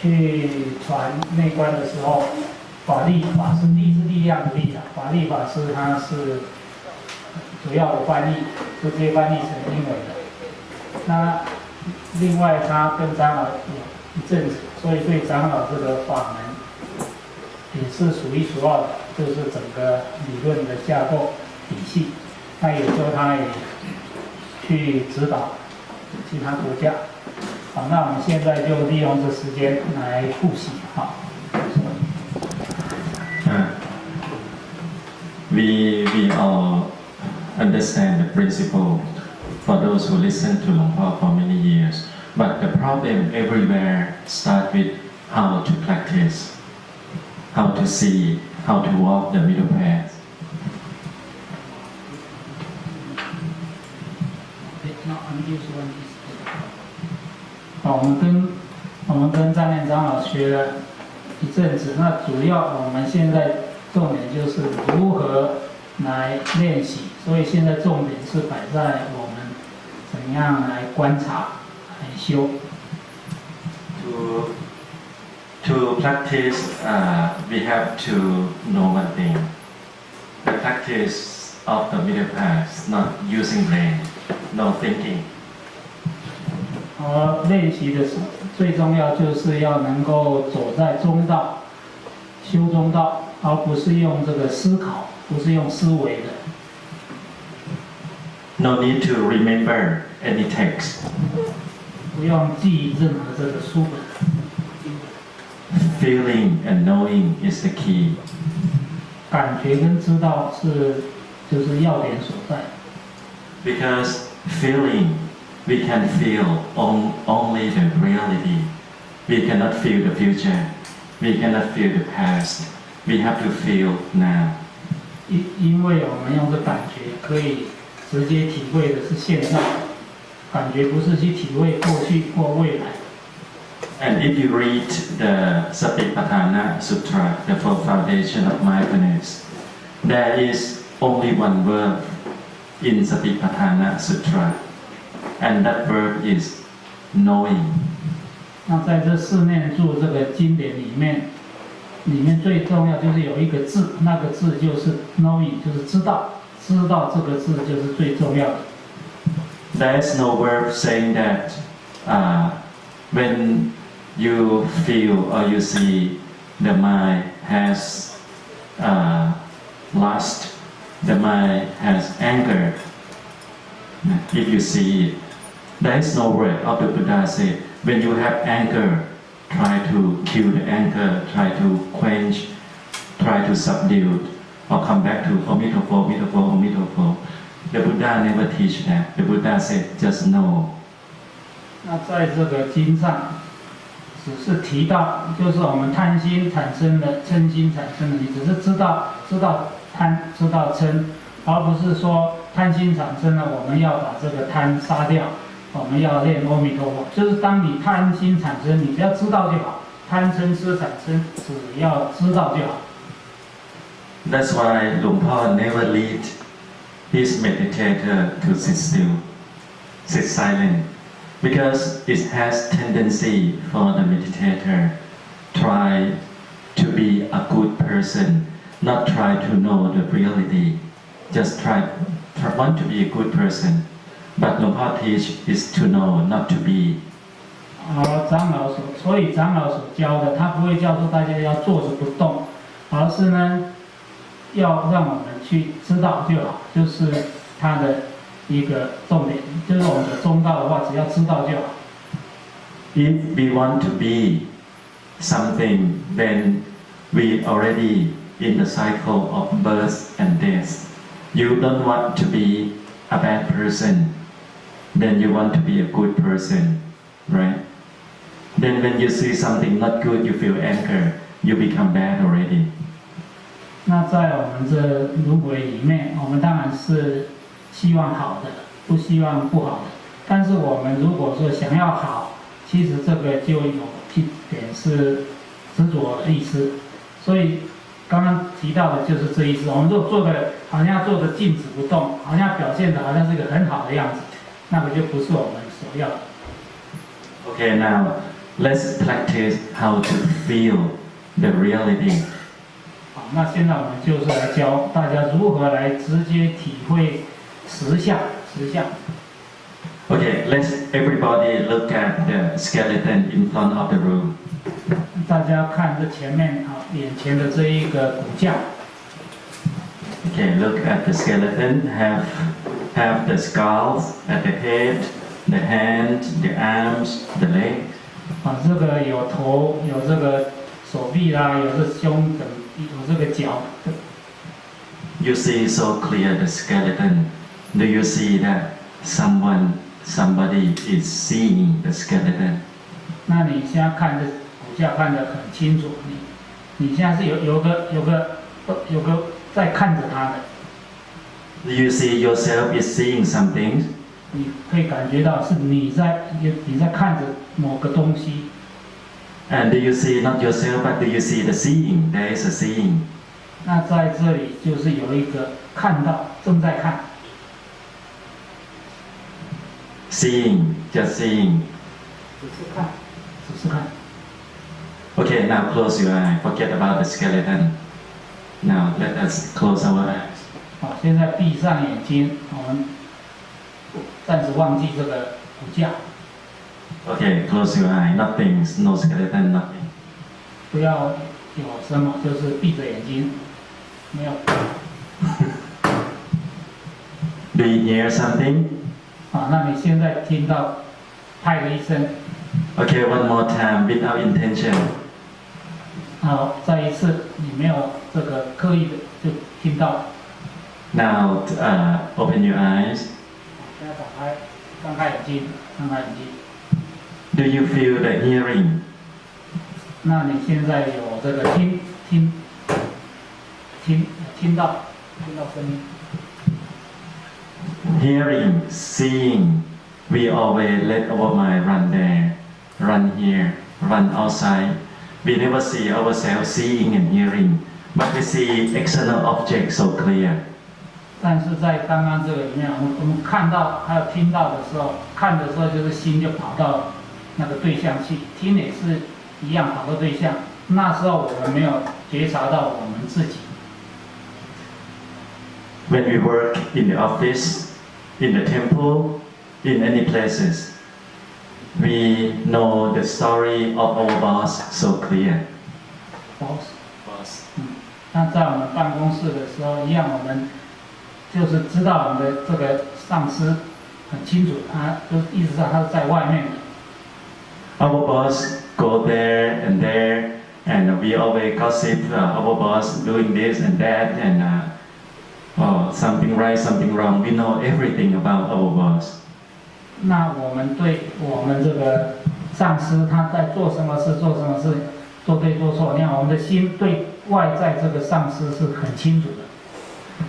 去传内观的时候，法力法师力是力量的力啊，法力法师他是主要的翻译，直接翻译成英文的。那另外他跟长老有一阵子，所以对长老这个法门也是数一数二的，就是整个理论的架构体系。那有时候他也去指導其他国家。好，那我们现在就利用这时间来复习。好。We all understand the principle for those who listen to Luang Por for many years, but the problem everywhere starts with how to practice, how to see, how to walk the middle path. 我们跟藏念长老学了一阵子，那主要我们现在重点就是如何来练习，所以现在重点是摆在我们怎样来观察、来修。To practice, we have to know one thing: the practice of the middle path, not using brain, no thinking. 练习的最重要就是要能够走在中道，修中道，而不是用这个思考，不是用思维的。No need to remember any text. 不用记任何这个书本。Feeling and knowing is the key. 感觉跟知道就是要点所在。Because feeling, we can feel only the reality. We cannot feel the future. We cannot feel the past. We have to feel now. 因为我们用这感觉可以直接体会的是现在，感觉不是去体会过去或未来。And if you read the Satipatthana Sutra, the four foundation of mindfulness, there is only one verb in Satipatthana Sutra, and that verb is knowing. 那在这四念住这个经典里面最重要就是有一个字，那个字就是 knowing， 就是知道，知道这个字就是最重要的。There is no verb saying that when you feel or you see the mind has lust, the mind has anger. If you see it, there is no word of the Buddha say, when you have anger, try to kill the anger, try to quench, try to subdue, or come back to Omitofo, Omitofo, Omitofo. The Buddha never teach that. The Buddha said, just know. 那在这个经上，只是提到，就是我们贪心产生的、嗔心产生的，你只是知道贪，知道嗔，而不是说贪心产生了，我们要把这个贪杀掉，我们要念阿弥陀佛。就是当你贪心产生，你只要知道就好，贪嗔痴产生，只要知道就好。That's why Luang Por never lead his meditator to sit still, sit silent. Because it has tendency for the meditator try to be a good person, not try to know the reality. Just want to be a good person. But Luang Por teach is to know, not to be. 所以长老所教的，他不会教说大家要坐着不动，而是呢，要让我们去知道就好，就是他的一个重点，就是我们的中道的话，只要知道就好。If we want to be something, then we already in the cycle of birth and death. You don't want to be a bad person, then you want to be a good person, right? Then when you see something not good, you feel anger, you become bad already. 那在我们这轮回里面，我们当然是希望好的，不希望不好的。但是我们如果说想要好，其实这个就有一点是执着的意思。所以刚刚提到的就是这意思。我们如果做的好像坐着静止不动，好像表现的好像是一个很好的样子，那个就不是我们所要的。Okay, now let's practice how to feel the reality. 好，那现在我们就是来教大家如何来直接体会实相。Okay, let's everybody look at the skeleton in front of the room. 大家看这前面眼前的这一个骨架。Okay, look at the skeleton. Have the skulls at the head, the hand, the arms, the legs. 这个有头，有这个手臂啦，有这胸等，有这个脚。You see so clear the skeleton. Do you see that somebody is seeing the skeleton? 那你现在看这骨架看得很清楚，你现在是有个在看着它的。Do you see yourself is seeing something? 你可以感觉到是你在看着某个东西。And do you see not yourself, but do you see the seeing? There is a seeing. 那在这里就是有一个看到，正在看。Seeing, just seeing. 只是看。Okay, now close your eye. Forget about the skeleton. Now let us close our eyes. 好，现在闭上眼睛，我们暂时忘记这个骨架。Okay, close your eye. Nothing, no skeleton, nothing. 不要有什么，就是闭着眼睛，没有。Do you hear something? 那你现在听到拍了一声。Okay, one more time without intention. 好，再一次，你没有这个刻意的就听到。Now open your eyes. 现在张开眼睛。 Do you feel the hearing? 那你现在有这个听到声音。Hearing, seeing. We always let our mind run there, run here, run outside. We never see ourselves seeing and hearing, but we see external objects so clear. 但是在刚刚这个里面，我们看到还有听到的时候，看的时候就是心就跑到那个对象去，听也是一样跑到对象。那时候我们没有觉察到我们自己。When we work in the office, in the temple, in any places, we know the story of our boss so clear. Boss. 那在我们办公室的时候，一样我们就是知道我们的这个上司很清楚，他就意思上他是在外面的。Our boss go there, and we always gossip. Our boss doing this and that, and something right, something wrong. We know everything about our boss. 那我们对我们这个上司他在做什么事，做对做错，那我们的心对外在这个上司是很清楚的。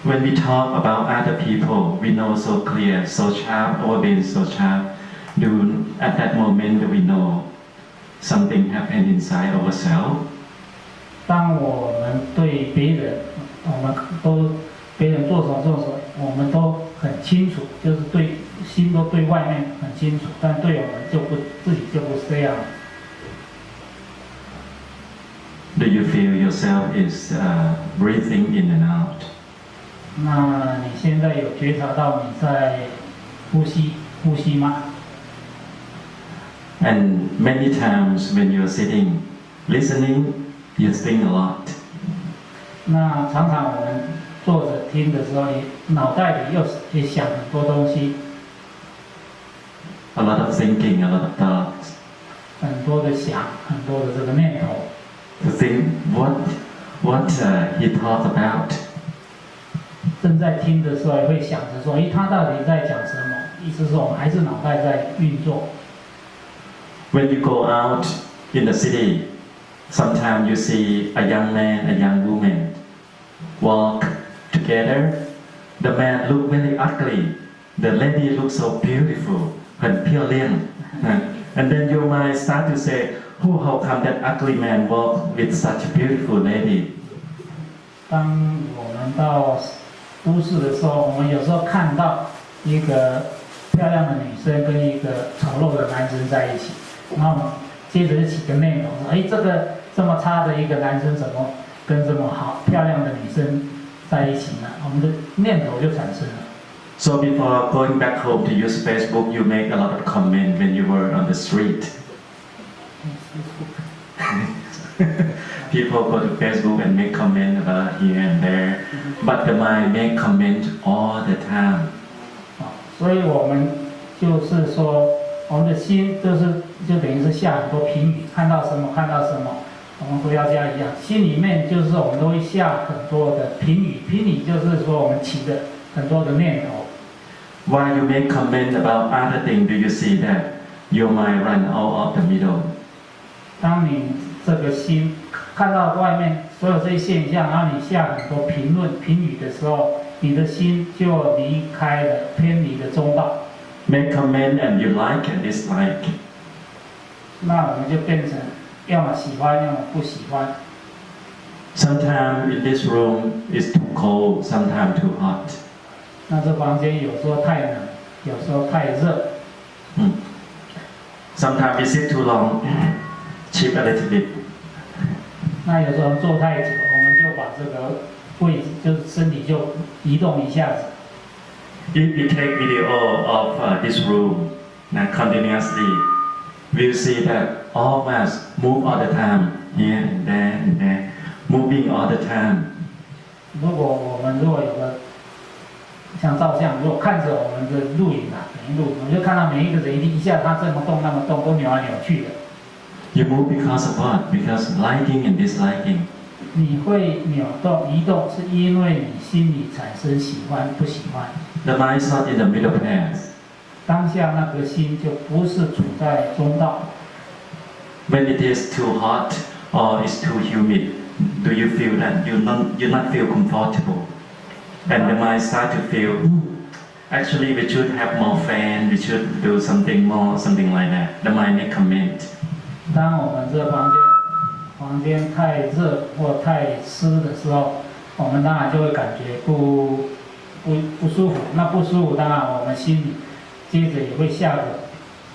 When we talk about other people, we know so clear, so sharp, our brain so sharp. At that moment, we know something happened inside ourselves. 当我们对别人，别人做什么，我们都很清楚，就是心都对外面很清楚，但对我们自己就不是这样。Do you feel yourself is breathing in and out? 那你现在有觉察到你在呼吸吗？ And many times when you're sitting, listening, you think a lot. 那常常我们坐着听的时候，脑袋里也想很多东西。A lot of thinking, a lot of thoughts. 很多的想，很多的这个念头。To think what he thought about. 正在听的时候，也会想着说，他到底在讲什么？意思是我们还是脑袋在运作。When you go out in the city, sometimes you see a young man, a young woman walk together. The man look very ugly. The lady looks so beautiful, 很漂亮。And then your mind start to say, how come that ugly man walk with such a beautiful lady? 当我们到都市的时候，我们有时候看到一个漂亮的女生跟一个丑陋的男生在一起，然后接着就起个念头，说，哎，这个这么差的一个男生怎么跟这么好漂亮的女生在一起呢？我们的念头就产生了。So before going back home to use Facebook, you make a lot of comment when you were on the street. People go to Facebook and make comment about here and there, but the mind make comment all the time. 所以我们就是说，我们的心就等于是下很多评语，看到什么，我们都要加一样。心里面就是我们都会下很多的评语，评语就是说我们起的很多的念头。While you make comment about other things, do you see that your mind run out of the middle? 当你这个心看到外面所有这些现象，然后你下很多评论、评语的时候，你的心就离开了、偏离了中道。Make comment and you like and dislike. 那我们就变成要么喜欢，要么不喜欢。Sometimes in this room it's too cold, sometimes too hot. 那这房间有时候太冷，有时候太热。Sometimes we sit too long, chip a little bit. 那有时候坐太久，我们就把这个位置，就是身体就移动一下子。If we take video of this room continuously, we'll see that all of us move all the time, here and there, moving all the time. 如果有个像照相，如果看着我们的录影等于录影，我们就看到每一个人一下他这么动那么动，都扭来扭去的。You move because of what? Because liking and disliking. 你会扭动、移动，是因为你心里产生喜欢、不喜欢。The mind is not in the middle path. 当下那个心就不是处在中道。When it is too hot or it's too humid, do you feel that you not feel comfortable? And the mind start to feel, actually we should have more fan, we should do something more, something like that. The mind may comment. 当我们这房间太热或太湿的时候，我们当然就会感觉不舒服。那不舒服，当然我们心里接着也会下个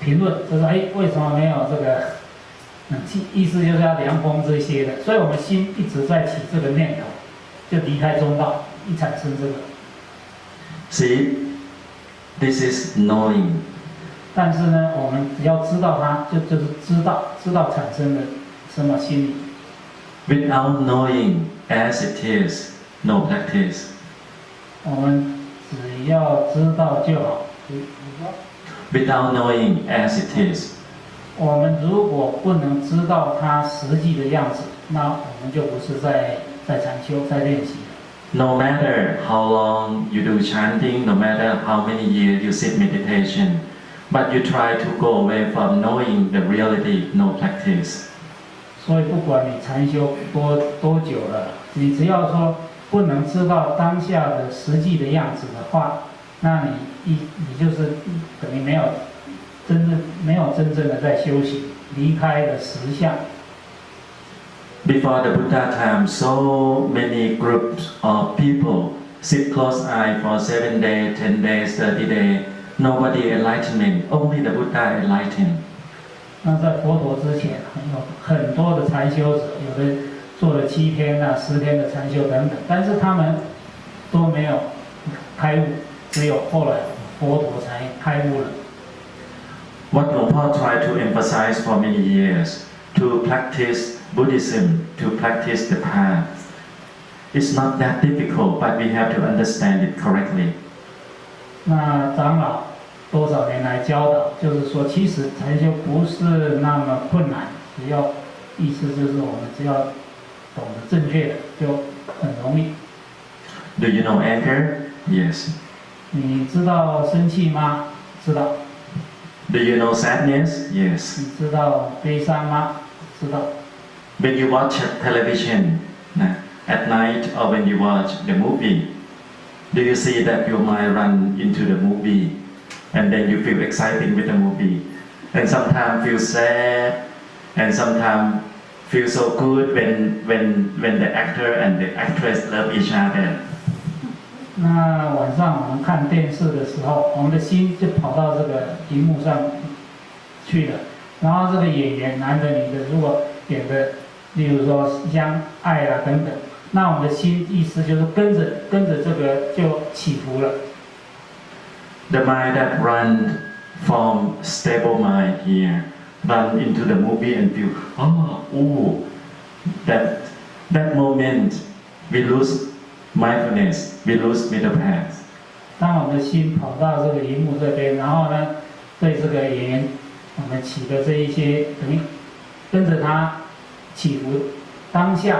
评论，就说为什么没有这个冷气？意思就是要凉风这些的。所以我们心一直在起这个念头，就离开中道，一产生这个。See, this is knowing. 但是呢，我们只要知道它，就是知道产生的什么心理。Without knowing as it is, no practice. 我们只要知道就好。Without knowing as it is. 我们如果不能知道它实际的样子，那我们就不是在禅修，在练习。No matter how long you do chanting, no matter how many years you sit meditation, but you try to go away from knowing the reality, no practice. 所以不管你禅修多久了，你只要说不能知道当下的实际的样子的话，那你就是等于没有真正的在修行，离开了实相。Before the Buddha time, so many groups of people sit close eye for 7 days, 10 days, 30 days. Nobody enlightenment, only the Buddha enlightened. 那在佛陀之前，有很多的禅修者，有的做了7天10天的禅修等等，但是他们都没有开悟，只有后来佛陀才开悟了。What Luang Por tried to emphasize for many years, to practice Buddhism, to practice the path, it's not that difficult, but we have to understand it correctly. 那长老多少年来教导，就是说，其实禅修不是那么困难，意思就是我们只要懂得正确的，就很容易。Do you know anger? Yes. 你知道生气吗？知道。Do you know sadness? Yes. 你知道悲伤吗？知道。When you watch television at night or when you watch the movie, do you see that your mind run into the movie and then you feel excited with the movie and sometimes feel sad and sometimes feel so good when the actor and the actress love each other. 那晚上我们看电视的时候，我们的心就跑到这个荧幕上去了。然后这个演员，男的女的，如果演的，例如说相爱啦等等，那我们的心意思就是跟着这个就起伏了。The mind that run from stable mind here, run into the movie and feel, that moment we lose mindfulness, we lose middle path. 当我们的心跑到这个荧幕这边，然后呢，对这个演员，我们起的这一些，等于跟着他起伏，当下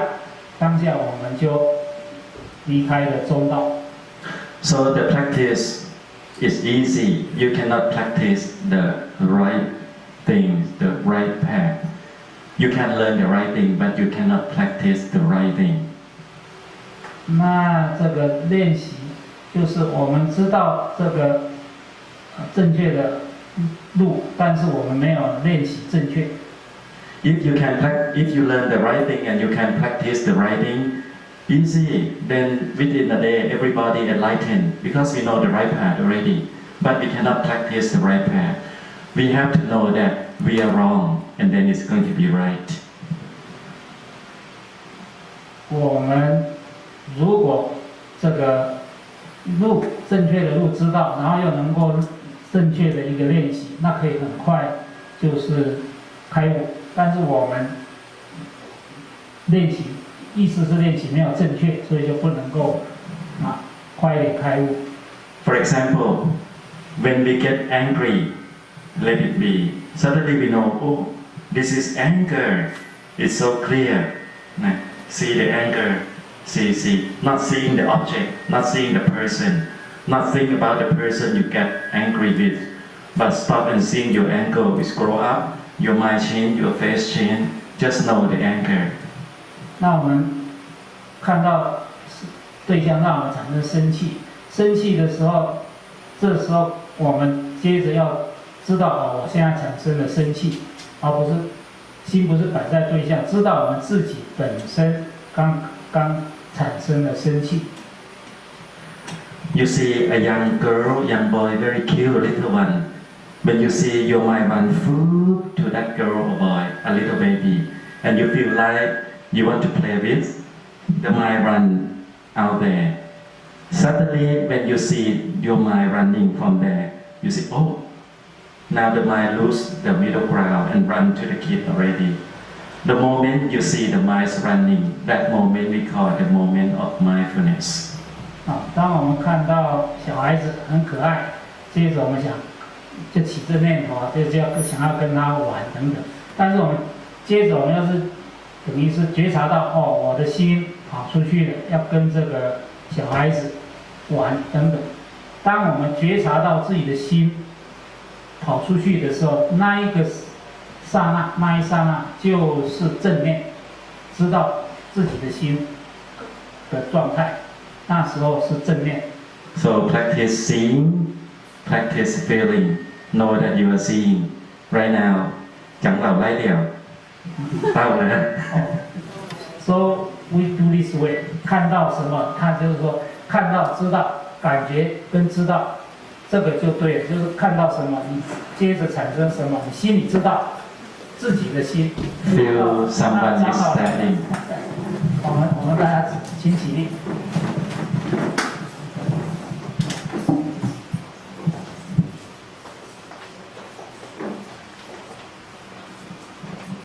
我们就离开了中道。So the practice is easy. You cannot practice the right thing, the right path. You can learn the right thing, but you cannot practice the right thing. 那这个练习就是我们知道这个正确的路，但是我们没有练习正确。If you learn the right thing and you can practice the right thing, easy, then within a day everybody enlightened because we know the right path already. But we cannot practice the right path. We have to know that we are wrong, and then it's going to be right. 我们如果这个路正确的路知道，然后又能够正确的一个练习，那可以很快就是开悟。但是我们练习意思是练习没有正确，所以就不能够快一点开悟。For example, when we get angry, let it be. Suddenly we know, oh, this is anger. It's so clear. See the anger. See. Not seeing the object, not seeing the person, not think about the person you get angry with, but stop and seeing your anger is grow up, your mind change, your face change. Just know the anger. 那我们看到对象让我们产生生气，生气的时候，这时候我们接着要知道我现在产生了生气，而不是心不是摆在对象，知道我们自己本身刚产生了生气。You see a young girl, young boy, very cute, little one. When you see your mind run full to that girl or boy, a little baby, and you feel like you want to play with, the mind run out there. Suddenly, when you see your mind running from there, you say, oh, now the mind lose the middle ground and run to the kid already. The moment you see the mind running, that moment we call the moment of mindfulness. 当我们看到小孩子很可爱，接着我们就起这念头，就要想要跟他玩等等。但是我们接着我们要是等于是觉察到我的心跑出去了，要跟这个小孩子玩等等。当我们觉察到自己的心跑出去的时候，那一刹那就是正念，知道自己的心的状态，那时候是正念。So practice seeing, practice feeling. Know that you are seeing right now. Chẳng vào lái điều. Tao nữa. So we do this way. 看到什么，他就是说看到知道，感觉跟知道，这个就对了。就是看到什么，你接着产生什么，你心里知道。自己的心 Feel someone is standing. 我们大家请起立。